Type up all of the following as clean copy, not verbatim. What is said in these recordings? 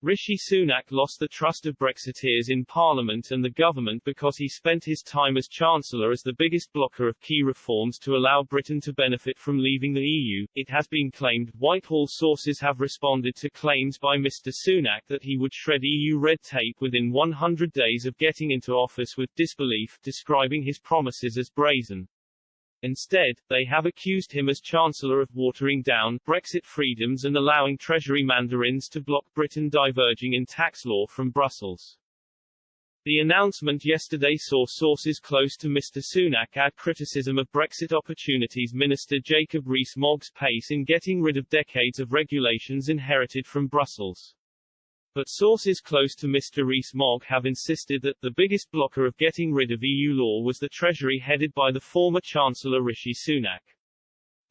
Rishi Sunak lost the trust of Brexiteers in Parliament and the government because he spent his time as Chancellor as the biggest blocker of key reforms to allow Britain to benefit from leaving the EU, it has been claimed. Whitehall sources have responded to claims by Mr. Sunak that he would shred EU red tape within 100 days of getting into office with disbelief, describing his promises as brazen. Instead, they have accused him as Chancellor of watering down Brexit freedoms and allowing Treasury mandarins to block Britain diverging in tax law from Brussels. The announcement yesterday saw sources close to Mr. Sunak add criticism of Brexit Opportunities Minister Jacob Rees-Mogg's pace in getting rid of decades of regulations inherited from Brussels. But sources close to Mr. Rees-Mogg have insisted that the biggest blocker of getting rid of EU law was the Treasury headed by the former Chancellor Rishi Sunak.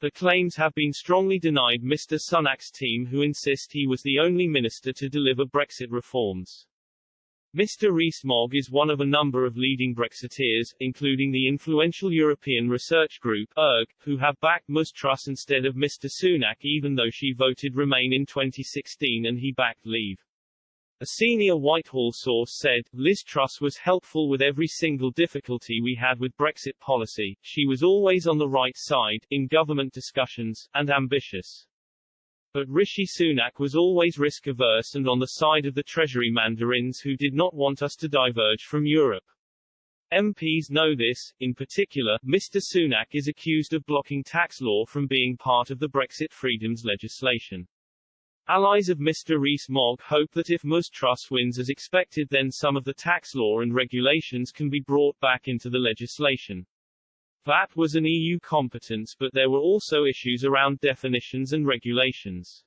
The claims have been strongly denied Mr. Sunak's team, who insist he was the only minister to deliver Brexit reforms. Mr. Rees-Mogg is one of a number of leading Brexiteers, including the influential European research group, ERG, who have backed Ms. Truss instead of Mr. Sunak even though she voted Remain in 2016 and he backed Leave. A senior Whitehall source said, Liz Truss was helpful with every single difficulty we had with Brexit policy, she was always on the right side, in government discussions, and ambitious. But Rishi Sunak was always risk-averse and on the side of the Treasury mandarins who did not want us to diverge from Europe. MPs know this. In particular, Mr. Sunak is accused of blocking tax law from being part of the Brexit freedoms legislation. Allies of Mr. Rees-Mogg hope that if Ms. Truss wins as expected, then some of the tax law and regulations can be brought back into the legislation. VAT was an EU competence, but there were also issues around definitions and regulations.